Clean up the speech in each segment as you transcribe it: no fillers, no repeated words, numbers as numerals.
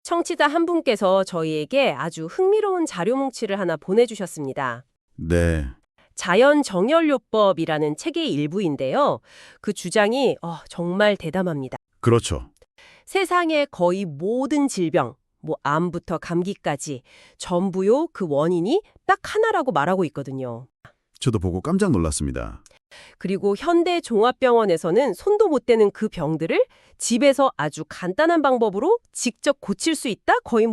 청취자 한 분께서 저희에게 아주 흥미로운 자료 뭉치를 하나 보내주셨습니다. 네, 자연정열요법이라는 책의 일부인데요. 그 주장이 정말 대담합니다. 그렇죠. 세상의 거의 모든 질병, 암부터 감기까지 전부요 그 원인이 딱 하나라고 말하고 있거든요. 저도 보고 깜짝 놀랐습니다. 그리고 현대 종합병원에서는 손도 못 대는 그 병들을 집에서 아주 간단한 방법으로 직접 고칠 수 있다? 거의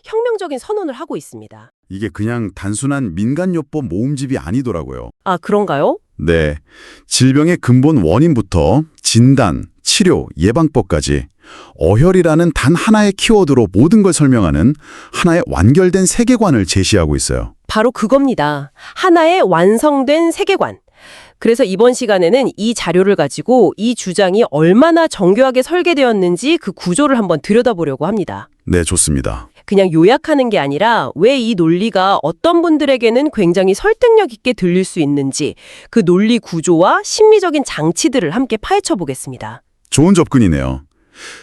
혁명적인 선언을 하고 있습니다. 이게 그냥 단순한 민간요법 모음집이 아니더라고요. 아, 그런가요? 네, 질병의 근본 원인부터 진단, 치료, 예방법까지 어혈이라는 단 하나의 키워드로 모든 걸 설명하는 하나의 완결된 세계관을 제시하고 있어요. 바로 그겁니다. 하나의 완성된 세계관. 그래서 이번 시간에는 이 자료를 가지고 이 주장이 얼마나 정교하게 설계되었는지 그 구조를 한번 들여다보려고 합니다. 네, 좋습니다. 그냥 요약하는 게 아니라 왜 이 논리가 어떤 분들에게는 굉장히 설득력 있게 들릴 수 있는지 그 논리 구조와 심리적인 장치들을 함께 파헤쳐 보겠습니다. 좋은 접근이네요.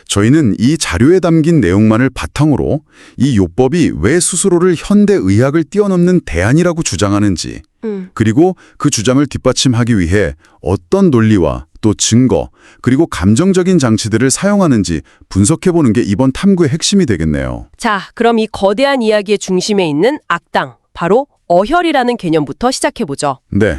저희는 이 자료에 담긴 내용만을 바탕으로 이 요법이 왜 스스로를 현대 의학을 뛰어넘는 대안이라고 주장하는지, 그리고 그 주장을 뒷받침하기 위해 어떤 논리와 또 증거, 그리고 감정적인 장치들을 사용하는지 분석해보는 게 이번 탐구의 핵심이 되겠네요. 자, 그럼 이 거대한 이야기의 중심에 있는 악당, 바로 어혈이라는 개념부터 시작해보죠. 네,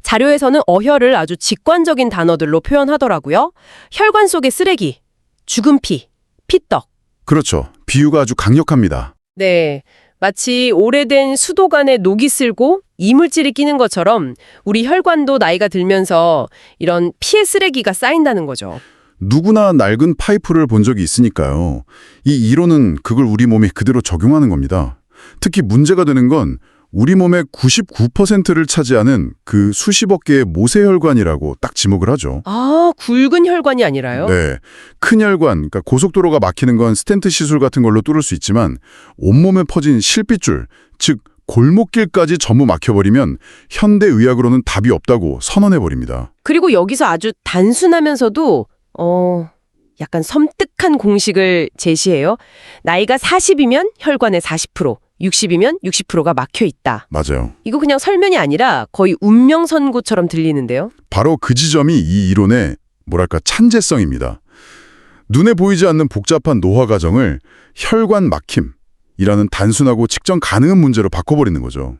자료에서는 어혈을 아주 직관적인 단어들로 표현하더라고요. 혈관 속의 쓰레기, 죽은 피, 피떡. 그렇죠. 비유가 아주 강력합니다. 네, 마치 오래된 수도관에 녹이 슬고 이물질이 끼는 것처럼 우리 혈관도 나이가 들면서 이런 피의 쓰레기가 쌓인다는 거죠. 누구나 낡은 파이프를 본 적이 있으니까요. 이 이론은 그걸 우리 몸에 그대로 적용하는 겁니다. 특히 문제가 되는 건 우리 몸의 99%를 차지하는 그 수십억 개의 모세혈관이라고 딱 지목을 하죠. 아, 굵은 혈관이 아니라요? 네, 큰 혈관, 그러니까 고속도로가 막히는 건 스텐트 시술 같은 걸로 뚫을 수 있지만 온몸에 퍼진 실핏줄, 즉 골목길까지 전부 막혀버리면 현대의학으로는 답이 없다고 선언해버립니다. 그리고 여기서 아주 단순하면서도 약간 섬뜩한 공식을 제시해요. 나이가 40이면 혈관의 40%, 60이면 60%가 막혀 있다. 맞아요. 이거 그냥 설명이 아니라 거의 운명선고처럼 들리는데요. 바로 그 지점이 이 이론의 찬재성입니다. 눈에 보이지 않는 복잡한 노화 과정을 혈관 막힘이라는 단순하고 측정 가능한 문제로 바꿔버리는 거죠.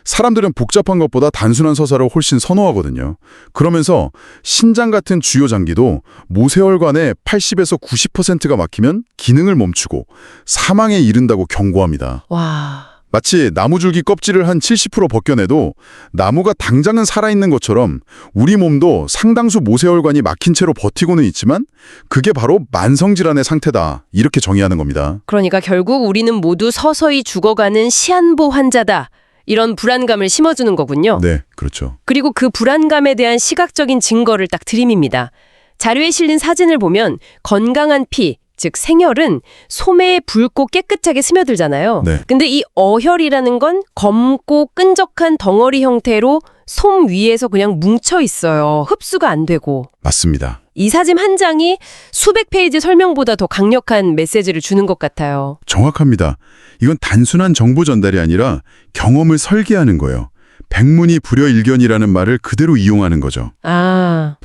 사람들은 복잡한 것보다 단순한 서사를 훨씬 선호하거든요. 그러면서 신장 같은 주요 장기도 모세혈관의 80에서 90%가 막히면 기능을 멈추고 사망에 이른다고 경고합니다. 와. 마치 나무줄기 껍질을 한 70% 벗겨내도 나무가 당장은 살아있는 것처럼 우리 몸도 상당수 모세혈관이 막힌 채로 버티고는 있지만 그게 바로 만성질환의 상태다. 이렇게 정의하는 겁니다. 그러니까 결국 우리는 모두 서서히 죽어가는 시한부 환자다. 이런 불안감을 심어주는 거군요. 네, 그렇죠. 그리고 그 불안감에 대한 시각적인 증거를 딱 드림입니다. 자료에 실린 사진을 보면 건강한 피, 즉 생혈은 소매에 붉고 깨끗하게 스며들잖아요. 네. 근데 이 어혈이라는 건 검고 끈적한 덩어리 형태로 솜 위에서 그냥 뭉쳐 있어요. 흡수가 안 되고. 맞습니다. 이 사진 한 장이 수백 페이지 설명보다 더 강력한 메시지를 주는 것 같아요. 정확합니다. 이건 단순한 정보 전달이 아니라 경험을 설계하는 거예요. 백문이 불여일견이라는 말을 그대로 이용하는 거죠.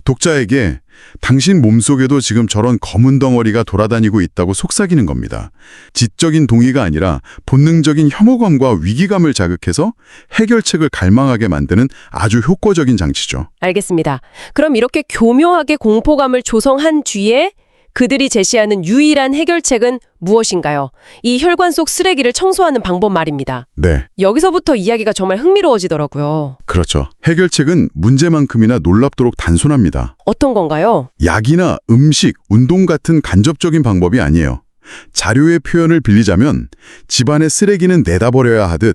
독자에게 당신 몸속에도 지금 저런 검은 덩어리가 돌아다니고 있다고 속삭이는 겁니다. 지적인 동의가 아니라 본능적인 혐오감과 위기감을 자극해서 해결책을 갈망하게 만드는 아주 효과적인 장치죠. 알겠습니다. 그럼 이렇게 교묘하게 공포감을 조성한 뒤에 그들이 제시하는 유일한 해결책은 무엇인가요? 이 혈관 속 쓰레기를 청소하는 방법 말입니다. 네. 여기서부터 이야기가 정말 흥미로워지더라고요. 그렇죠. 해결책은 문제만큼이나 놀랍도록 단순합니다. 어떤 건가요? 약이나 음식, 운동 같은 간접적인 방법이 아니에요. 자료의 표현을 빌리자면 집안의 쓰레기는 내다 버려야 하듯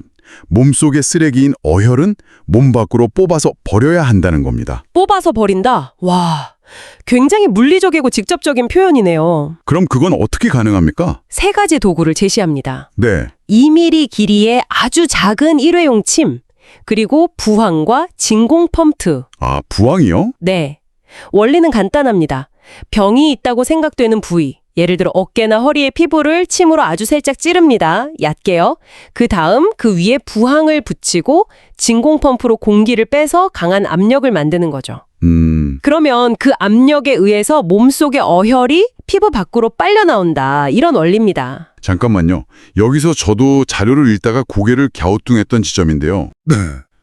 몸속의 쓰레기인 어혈은 몸 밖으로 뽑아서 버려야 한다는 겁니다. 뽑아서 버린다? 와, 굉장히 물리적이고 직접적인 표현이네요. 그럼 그건 어떻게 가능합니까? 3가지 도구를 제시합니다. 네. 2mm 길이의 아주 작은 일회용 침, 그리고 부항과 진공 펌프. 아, 부항이요? 네. 원리는 간단합니다. 병이 있다고 생각되는 부위, 예를 들어 어깨나 허리의 피부를 침으로 아주 살짝 찌릅니다. 얕게요. 그 다음 그 위에 부항을 붙이고 진공 펌프로 공기를 빼서 강한 압력을 만드는 거죠. 그러면 그 압력에 의해서 몸속의 어혈이 피부 밖으로 빨려 나온다. 이런 원리입니다. 잠깐만요. 여기서 저도 자료를 읽다가 고개를 갸우뚱했던 지점인데요.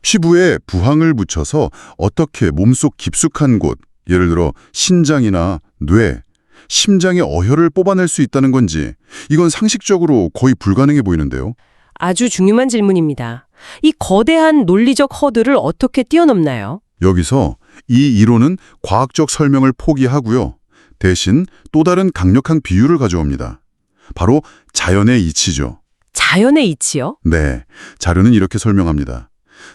피부에 부항을 붙여서 어떻게 몸속 깊숙한 곳, 예를 들어 신장이나 뇌, 심장의 어혈을 뽑아낼 수 있다는 건지 이건 상식적으로 거의 불가능해 보이는데요. 아주 중요한 질문입니다. 이 거대한 논리적 허들을 어떻게 뛰어넘나요? 여기서 이 이론은 과학적 설명을 포기하고요. 대신 또 다른 강력한 비유를 가져옵니다. 바로 자연의 이치죠. 자연의 이치요? 네, 자료는 이렇게 설명합니다.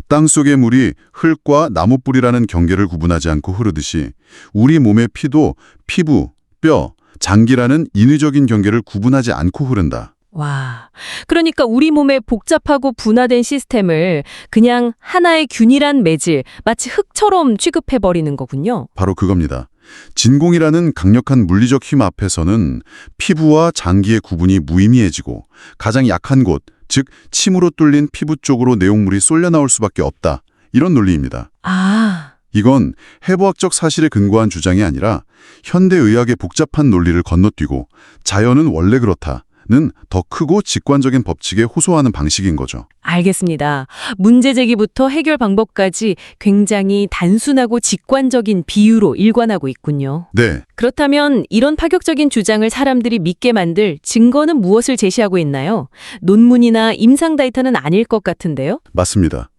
땅속의 물이 흙과 나무뿌리라는 경계를 구분하지 않고 흐르듯이 우리 몸의 피도 피부, 뼈, 장기라는 인위적인 경계를 구분하지 않고 흐른다. 와, 그러니까 우리 몸의 복잡하고 분화된 시스템을 그냥 하나의 균일한 매질, 마치 흙처럼 취급해버리는 거군요. 바로 그겁니다. 진공이라는 강력한 물리적 힘 앞에서는 피부와 장기의 구분이 무의미해지고 가장 약한 곳, 즉 침으로 뚫린 피부 쪽으로 내용물이 쏠려 나올 수밖에 없다. 이런 논리입니다. 아, 이건 해부학적 사실에 근거한 주장이 아니라 현대의학의 복잡한 논리를 건너뛰고 자연은 원래 그렇다는 더 크고 직관적인 법칙에 호소하는 방식인 거죠. 알겠습니다. 문제 제기부터 해결 방법까지 굉장히 단순하고 직관적인 비유로 일관하고 있군요. 네, 그렇다면 이런 파격적인 주장을 사람들이 믿게 만들 증거는 무엇을 제시하고 있나요? 논문이나 임상 데이터는 아닐 것 같은데요? 맞습니다.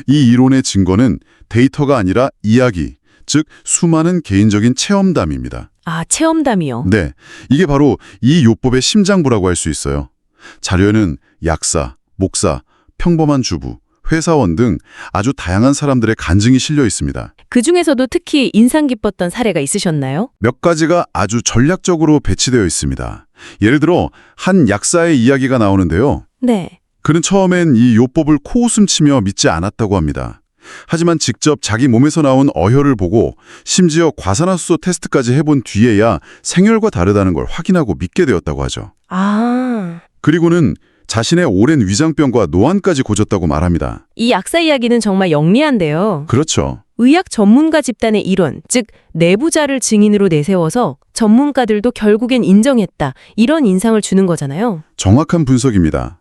이 이론의 증거는 데이터가 아니라 이야기, 즉 수많은 개인적인 체험담입니다. 아, 체험담이요. 네, 이게 바로 이 요법의 심장부라고 할 수 있어요. 자료에는 약사, 목사, 평범한 주부, 회사원 등 아주 다양한 사람들의 간증이 실려 있습니다. 그중에서도 특히 인상 깊었던 사례가 있으셨나요? 몇 가지가 아주 전략적으로 배치되어 있습니다. 예를 들어 한 약사의 이야기가 나오는데요. 네. 그는 처음엔 이 요법을 코웃음치며 믿지 않았다고 합니다. 하지만 직접 자기 몸에서 나온 어혈을 보고 심지어 과산화수소 테스트까지 해본 뒤에야 생혈과 다르다는 걸 확인하고 믿게 되었다고 하죠. 아, 그리고는 자신의 오랜 위장병과 노안까지 고쳤다고 말합니다. 이 약사 이야기는 정말 영리한데요. 그렇죠. 의학 전문가 집단의 일원, 즉 내부자를 증인으로 내세워서 전문가들도 결국엔 인정했다. 이런 인상을 주는 거잖아요. 정확한 분석입니다.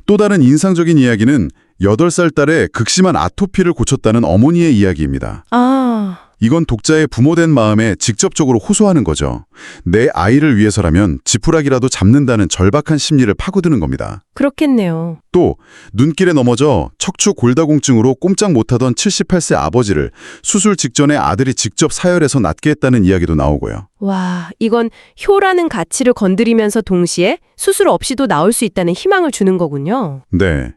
또 다른 인상적인 이야기는 8살 딸의 극심한 아토피를 고쳤다는 어머니의 이야기입니다. 아, 이건 독자의 부모된 마음에 직접적으로 호소하는 거죠. 내 아이를 위해서라면 지푸라기라도 잡는다는 절박한 심리를 파고드는 겁니다. 그렇겠네요. 또 눈길에 넘어져 척추 골다공증으로 꼼짝 못하던 78세 아버지를 수술 직전에 아들이 직접 사열해서 낫게 했다는 이야기도 나오고요. 와, 이건 효라는 가치를 건드리면서 동시에 수술 없이도 나올 수 있다는 희망을 주는 거군요. 네.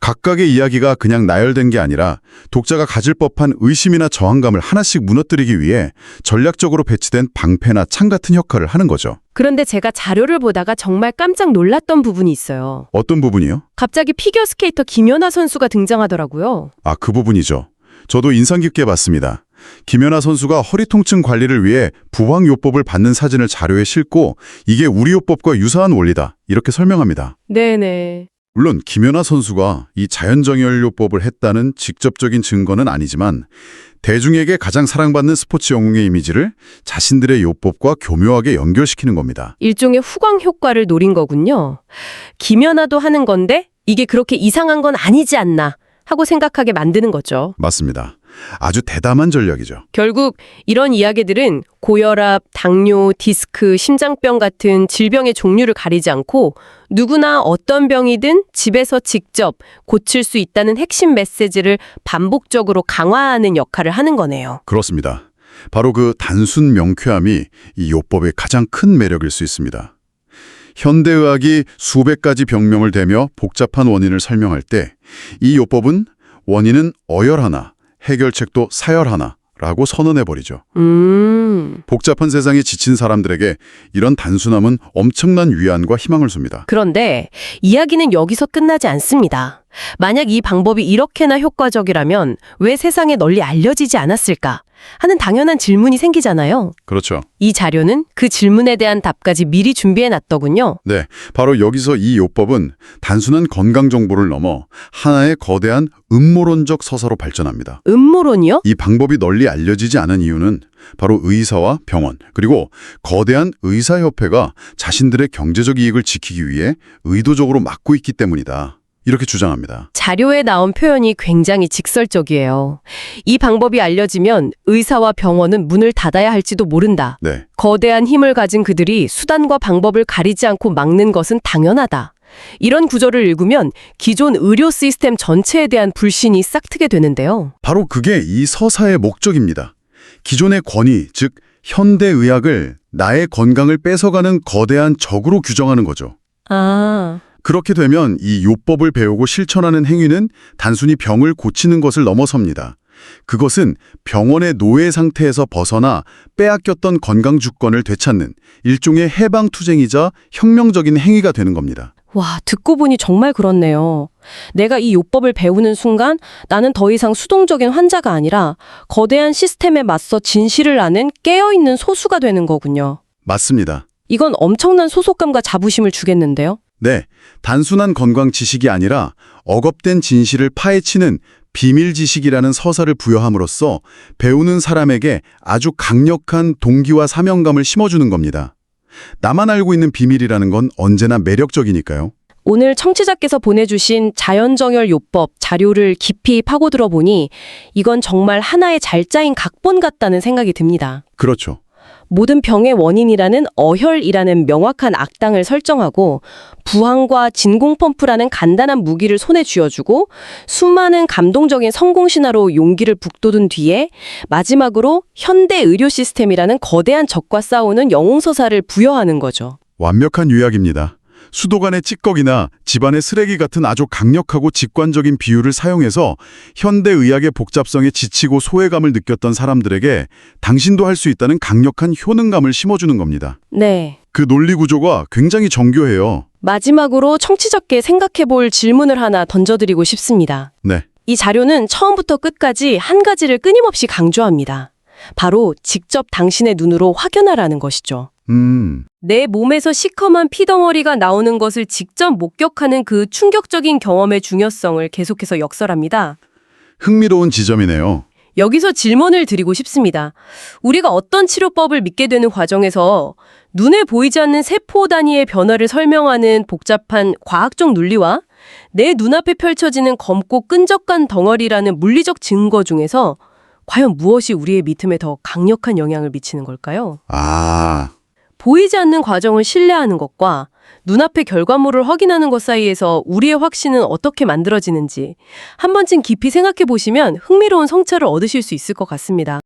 각각의 이야기가 그냥 나열된 게 아니라 독자가 가질 법한 의심이나 저항감을 하나씩 무너뜨리기 위해 전략적으로 배치된 방패나 창 같은 역할을 하는 거죠. 그런데 제가 자료를 보다가 정말 깜짝 놀랐던 부분이 있어요. 어떤 부분이요? 갑자기 피겨스케이터 김연아 선수가 등장하더라고요. 아, 그 부분이죠. 저도 인상 깊게 봤습니다. 김연아 선수가 허리 통증 관리를 위해 부항요법을 받는 사진을 자료에 싣고 이게 우리 요법과 유사한 원리다. 이렇게 설명합니다. 네네. 물론 김연아 선수가 이 자연정열요법을 했다는 직접적인 증거는 아니지만 대중에게 가장 사랑받는 스포츠 영웅의 이미지를 자신들의 요법과 교묘하게 연결시키는 겁니다. 일종의 후광 효과를 노린 거군요. 김연아도 하는 건데 이게 그렇게 이상한 건 아니지 않나 하고 생각하게 만드는 거죠. 맞습니다. 아주 대담한 전략이죠. 결국 이런 이야기들은 고혈압, 당뇨, 디스크, 심장병 같은 질병의 종류를 가리지 않고 누구나 어떤 병이든 집에서 직접 고칠 수 있다는 핵심 메시지를 반복적으로 강화하는 역할을 하는 거네요. 그렇습니다. 바로 그 단순 명쾌함이 이 요법의 가장 큰 매력일 수 있습니다. 현대의학이 수백 가지 병명을 대며 복잡한 원인을 설명할 때 이 요법은 원인은 어혈 하나, 해결책도 사열 하나라고 선언해버리죠. 복잡한 세상에 지친 사람들에게 이런 단순함은 엄청난 위안과 희망을 줍니다. 그런데 이야기는 여기서 끝나지 않습니다. 만약 이 방법이 이렇게나 효과적이라면 왜 세상에 널리 알려지지 않았을까 하는 당연한 질문이 생기잖아요. 그렇죠. 이 자료는 그 질문에 대한 답까지 미리 준비해 놨더군요. 네, 바로 여기서 이 요법은 단순한 건강 정보를 넘어 하나의 거대한 음모론적 서사로 발전합니다. 음모론이요? 이 방법이 널리 알려지지 않은 이유는 바로 의사와 병원, 그리고 거대한 의사협회가 자신들의 경제적 이익을 지키기 위해 의도적으로 막고 있기 때문이다. 이렇게 주장합니다. 자료에 나온 표현이 굉장히 직설적이에요. 이 방법이 알려지면 의사와 병원은 문을 닫아야 할지도 모른다. 네, 거대한 힘을 가진 그들이 수단과 방법을 가리지 않고 막는 것은 당연하다. 이런 구조를 읽으면 기존 의료 시스템 전체에 대한 불신이 싹트게 되는데요. 바로 그게 이 서사의 목적입니다. 기존의 권위, 즉 현대의학을 나의 건강을 뺏어가는 거대한 적으로 규정하는 거죠. 아, 그렇게 되면 이 요법을 배우고 실천하는 행위는 단순히 병을 고치는 것을 넘어섭니다. 그것은 병원의 노예 상태에서 벗어나 빼앗겼던 건강 주권을 되찾는 일종의 해방투쟁이자 혁명적인 행위가 되는 겁니다. 와, 듣고 보니 정말 그렇네요. 내가 이 요법을 배우는 순간 나는 더 이상 수동적인 환자가 아니라 거대한 시스템에 맞서 진실을 아는 깨어있는 소수가 되는 거군요. 맞습니다. 이건 엄청난 소속감과 자부심을 주겠는데요. 네, 단순한 건강 지식이 아니라 억압된 진실을 파헤치는 비밀 지식이라는 서사를 부여함으로써 배우는 사람에게 아주 강력한 동기와 사명감을 심어주는 겁니다. 나만 알고 있는 비밀이라는 건 언제나 매력적이니까요. 오늘 청취자께서 보내주신 자연정열 요법 자료를 깊이 파고들어 보니 이건 정말 하나의 잘 짜인 각본 같다는 생각이 듭니다. 그렇죠. 모든 병의 원인이라는 어혈이라는 명확한 악당을 설정하고 부항과 진공펌프라는 간단한 무기를 손에 쥐어주고 수많은 감동적인 성공 신화로 용기를 북돋은 뒤에 마지막으로 현대 의료 시스템이라는 거대한 적과 싸우는 영웅서사를 부여하는 거죠. 완벽한 요약입니다. 수도관의 찌꺼기나 집안의 쓰레기 같은 아주 강력하고 직관적인 비유를 사용해서 현대의학의 복잡성에 지치고 소외감을 느꼈던 사람들에게 당신도 할 수 있다는 강력한 효능감을 심어주는 겁니다. 네. 그 논리 구조가 굉장히 정교해요. 마지막으로 청취자께 생각해 볼 질문을 하나 던져드리고 싶습니다. 네. 이 자료는 처음부터 끝까지 한 가지를 끊임없이 강조합니다. 바로 직접 당신의 눈으로 확연하라는 것이죠. 내 몸에서 시커먼 피덩어리가 나오는 것을 직접 목격하는 그 충격적인 경험의 중요성을 계속해서 역설합니다. 흥미로운 지점이네요. 여기서 질문을 드리고 싶습니다. 우리가 어떤 치료법을 믿게 되는 과정에서 눈에 보이지 않는 세포 단위의 변화를 설명하는 복잡한 과학적 논리와 내 눈앞에 펼쳐지는 검고 끈적한 덩어리라는 물리적 증거 중에서 과연 무엇이 우리의 믿음에 더 강력한 영향을 미치는 걸까요? 보이지 않는 과정을 신뢰하는 것과 눈앞의 결과물을 확인하는 것 사이에서 우리의 확신은 어떻게 만들어지는지 한 번쯤 깊이 생각해 보시면 흥미로운 성찰을 얻으실 수 있을 것 같습니다.